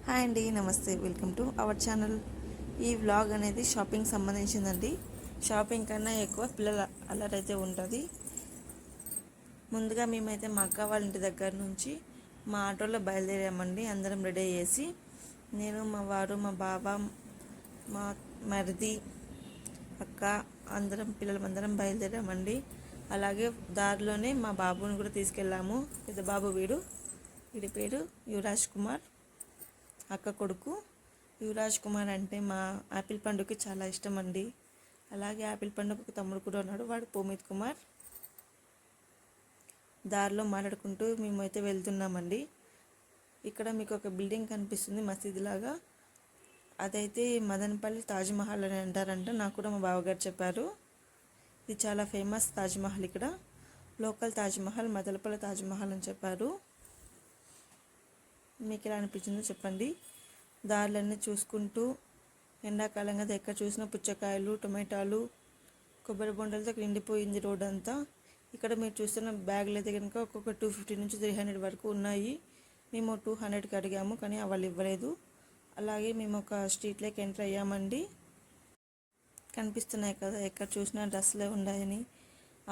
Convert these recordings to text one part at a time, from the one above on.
Hi అండి, నమస్తే. Welcome to our channel. ఈ వ్లాగ్ అనేది షాపింగ్ సంబంధించిందండి. షాపింగ్ కన్నా ఎక్కువ పిల్లల అల్లరి అయితే ఉంటుంది. ముందుగా మేమైతే మా అక్క వాళ్ళ ఇంటి దగ్గర నుంచి మా ఆటోలో బయలుదేరామండి. అందరం రెడీ అయ్యేసి నేను, మా వారు, మా బాబా, మా మరిది, అక్క, పిల్లలందరం బయలుదేరామండి. అలాగే దారిలోనే మా బాబుని కూడా తీసుకెళ్ళాము. పెద్ద బాబు వీడి పేరు యువరాజ్ కుమార్, అక్క కొడుకు. యువరాజ్ కుమార్ అంటే మా ఆపిల్ పండుకి చాలా ఇష్టం అండి. అలాగే ఆపిల్ పండుగకు తమ్ముడు కూడా ఉన్నాడు, వాడు పూమిత్ కుమార్. దారిలో మాట్లాడుకుంటూ మేమైతే వెళ్తున్నామండి. ఇక్కడ మీకు ఒక బిల్డింగ్ కనిపిస్తుంది, మసీద్ లాగా. అదైతే మదనపల్లి తాజ్మహల్ అని అంటారంట. నాకు కూడా మా బావగారు చెప్పారు. ఇది చాలా ఫేమస్ తాజ్మహల్. ఇక్కడ లోకల్ తాజ్మహల్, మదనపల్లి తాజ్మహల్ అని చెప్పారు. మీకు ఎలా అనిపించిందో చెప్పండి. దారులన్నీ చూసుకుంటూ ఎండాకాలం కదా, ఎక్కడ చూసినా పుచ్చకాయలు, టొమాటోలు, కొబ్బరి బొండలతో నిండిపోయింది రోడ్ అంతా. ఇక్కడ మీరు చూస్తున్న బ్యాగులు అయితే కనుక ఒక్కొక్క 250 నుంచి 300 వరకు ఉన్నాయి. మేము 200కి అడిగాము, కానీ వాళ్ళు ఇవ్వలేదు. అలాగే మేము ఒక స్ట్రీట్లోకి ఎంటర్ అయ్యామండి. కనిపిస్తున్నాయి కదా, ఎక్కడ చూసినా డ్రెస్సులే ఉన్నాయని.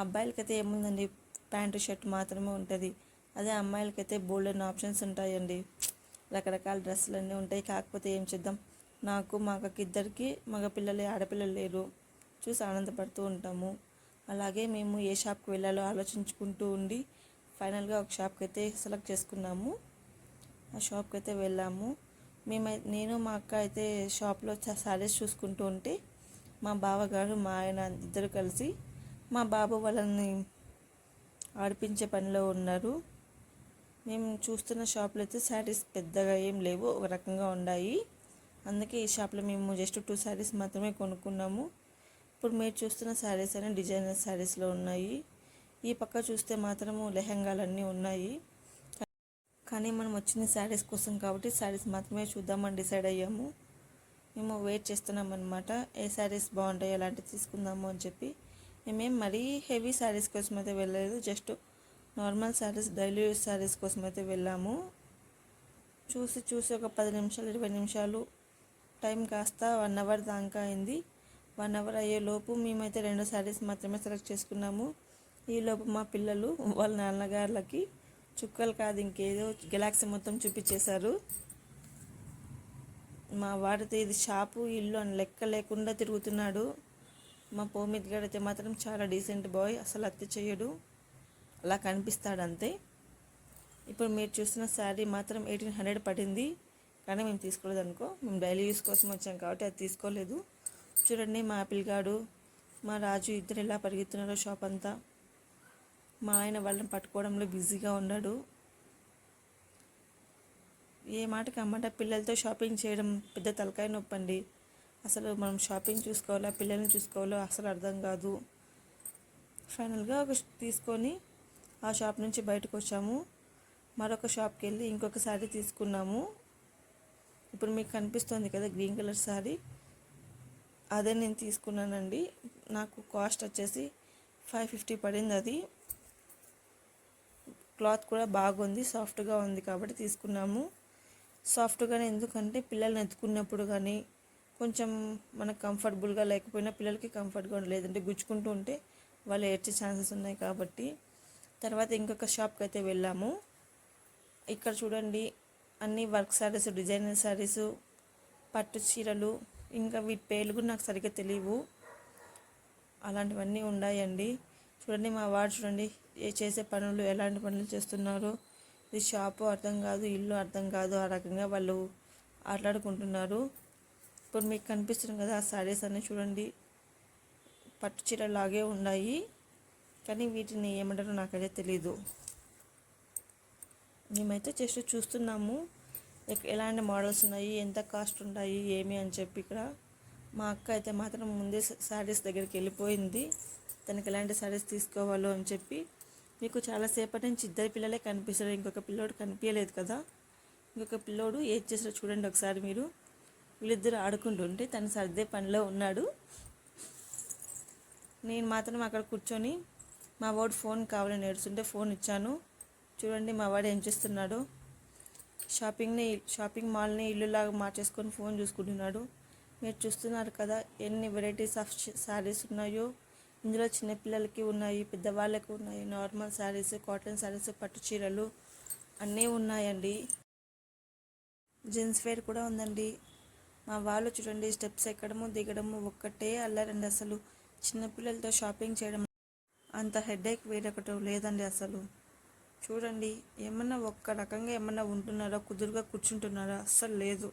అబ్బాయిలకైతే ఏముందండి, ప్యాంటు షర్ట్ మాత్రమే ఉంటుంది. అదే అమ్మాయిలకైతే బోల్డెన్ ఆప్షన్స్ ఉంటాయండి. రకరకాల డ్రెస్సులు అన్నీ ఉంటాయి. కాకపోతే ఏం చేద్దాం, నాకు మా అక్కకి ఇద్దరికి మగ పిల్లలే, ఆడపిల్లలు లేరు. చూసి ఆనందపడుతూ ఉంటాము. అలాగే మేము ఏ షాప్కి వెళ్ళాలో ఆలోచించుకుంటూ ఉండి ఫైనల్గా ఒక షాప్కి అయితే సెలెక్ట్ చేసుకున్నాము. ఆ షాప్కి అయితే వెళ్ళాము. నేను మా అక్క అయితే షాప్లో శారీస్ చూసుకుంటూ ఉంటే మా బావగారు, మా ఆయన ఇద్దరు కలిసి మా బాబు వాళ్ళని ఆడిపించే పనిలో ఉన్నారు. మేము చూస్తున్న షాప్లో అయితే శారీస్ పెద్దగా ఏం లేవు, ఒక రకంగా ఉన్నాయి. అందుకే ఈ షాప్లో మేము జస్ట్ 2 శారీస్ మాత్రమే కొనుక్కున్నాము. ఇప్పుడు మీరు చూస్తున్న శారీస్ అనే డిజైనర్ శారీస్లో ఉన్నాయి. ఈ పక్క చూస్తే మాత్రము లెహంగాలన్నీ ఉన్నాయి. కానీ మనం వచ్చిన శారీస్ కోసం కాబట్టి శారీస్ మాత్రమే చూద్దామని డిసైడ్ అయ్యాము. మేము వెయిట్ చేస్తున్నాం అనమాట, ఏ శారీస్ బాగుంటాయి అలాంటివి తీసుకుందాము అని చెప్పి. మేమేం మరీ హెవీ శారీస్ కోసం అయితే వెళ్ళలేదు, just normal saris, daily use saris కోసం అయితే వెళ్ళాము. చూసి ఒక 10 నిమిషాలు 20 నిమిషాలు టైం కాస్త 1 అవర్ దాకా అయింది. 1 అవర్ అయ్యేలోపు మేమైతే 2 శారీస్ మాత్రమే సెలెక్ట్ చేసుకున్నాము. ఈలోపు మా పిల్లలు వాళ్ళ నాన్నగారులకి చుక్కలు కాదు ఇంకేదో గెలాక్సీ మొత్తం చూపించేశారు. మా వాడితే ఇది షాపు ఇల్లు అని లెక్క లేకుండా తిరుగుతున్నాడు. మా పోమిత్ గారు అయితే మాత్రం చాలా డీసెంట్ బాయ్, అసలు అత్తి చేయడు, అలా కనిపిస్తాడు అంతే. ఇప్పుడు మీరు చూస్తున్న శారీ మాత్రం 1800 పడింది, కానీ మేము తీసుకోలేదు అనుకో. మేము డైలీ యూస్ కోసం వచ్చాం కాబట్టి అది తీసుకోలేదు. చూడండి, మా పిల్లగాడు, మా రాజు ఇద్దరు ఎలా పరిగెత్తున్నారో షాప్ అంతా. మా ఆయన వాళ్ళని పట్టుకోవడంలో బిజీగా ఉన్నాడు. ఏ మాటకి అమ్మాట పిల్లలతో షాపింగ్ చేయడం పెద్ద తలకాయ నొప్పండి. అసలు మనం షాపింగ్ చూసుకోవాలా, పిల్లల్ని చూసుకోవాలో అసలు అర్థం కాదు. ఫైనల్గా ఒక తీసుకొని ఆ షాప్ నుంచి బయటకు వచ్చాము. మరొక షాప్కి వెళ్ళి ఇంకొక శారీ తీసుకున్నాము. ఇప్పుడు మీకు కనిపిస్తుంది కదా గ్రీన్ కలర్ శారీ, అదే నేను తీసుకున్నానండి. నాకు కాస్ట్ వచ్చేసి 550 పడింది. అది క్లాత్ కూడా బాగుంది, సాఫ్ట్గా ఉంది కాబట్టి తీసుకున్నాము. సాఫ్ట్గానే ఎందుకంటే పిల్లల్ని ఎత్తుకున్నప్పుడు కానీ కొంచెం మనకు కంఫర్టబుల్గా లేకపోయినా పిల్లలకి కంఫర్ట్గా లేదంటే గుచ్చుకుంటూ ఉంటే వాళ్ళు ఏడ్చే ఛాన్సెస్ ఉన్నాయి కాబట్టి. తర్వాత ఇంకొక షాప్కి అయితే వెళ్ళాము. ఇక్కడ చూడండి, అన్ని వర్క్ శారీస్, డిజైనర్ శారీసు, పట్టు చీరలు, ఇంకా వీటి పేర్లు కూడా నాకు సరిగ్గా తెలియవు, అలాంటివన్నీ ఉన్నాయండి. చూడండి, మా వాడు చూడండి చేసే పనులు ఎలాంటి పనులు చేస్తున్నారు. ఇది షాపు అర్థం కాదు, ఇల్లు అర్థం కాదు, ఆ రకంగా వాళ్ళు ఆటలాడుకుంటున్నారు. ఇప్పుడు మీకు కనిపిస్తుంది కదా ఆ శారీస్ అన్నీ చూడండి, పట్టు చీరలాగే ఉన్నాయి, కానీ వీటిని ఏమంటారో నాకైతే తెలీదు. మేమైతే జస్ట్ చూస్తున్నాము ఎలాంటి మోడల్స్ ఉన్నాయి, ఎంత కాస్ట్ ఉంటాయి ఏమి అని చెప్పి. ఇక్కడ మా అక్క అయితే మాత్రం ముందే శారీస్ దగ్గరికి వెళ్ళిపోయింది, తనకి ఎలాంటి శారీస్ తీసుకోవాలో అని చెప్పి. మీకు చాలాసేపటి నుంచి ఇద్దరు పిల్లలే కనిపిస్తారు, ఇంకొక పిల్లోడు కనిపించలేదు కదా. ఇంకొక పిల్లోడు ఏం చేస్తారో చూడండి ఒకసారి మీరు. వీళ్ళిద్దరు ఆడుకుంటుంటే తను సర్దే పనిలో ఉన్నాడు. నేను మాత్రం అక్కడ కూర్చొని మా వాడు ఫోన్ కావాలని ఏడుస్తుంటే ఫోన్ ఇచ్చాను. చూడండి మా వాడు ఏం చేస్తున్నాడు. షాపింగ్ మాల్ని ఇల్లులాగా మార్చేసుకొని ఫోన్ చూసుకుంటున్నాడు. మీరు చూస్తున్నారు కదా ఎన్ని వెరైటీస్ ఆఫ్ శారీస్ ఉన్నాయో. ఇందులో చిన్నపిల్లలకి ఉన్నాయి, పెద్దవాళ్ళకి ఉన్నాయి, నార్మల్ శారీస్, కాటన్ శారీస్, పట్టు చీరలు అన్నీ ఉన్నాయండి. జెంట్స్ వేర్ కూడా ఉందండి. మా వాళ్ళు చూడండి స్టెప్స్ ఎక్కడము దిగడము ఒక్కటే అల్లరండి. అసలు చిన్నపిల్లలతో షాపింగ్ చేయడం అంత హెడేక్ వేరొకటి లేదండి. అసలు చూడండి ఏమన్నా ఒక్క రకంగా ఏమన్నా ఉంటున్నారా, కుదురుగా కూర్చుంటున్నారా? అస్సలు లేదు.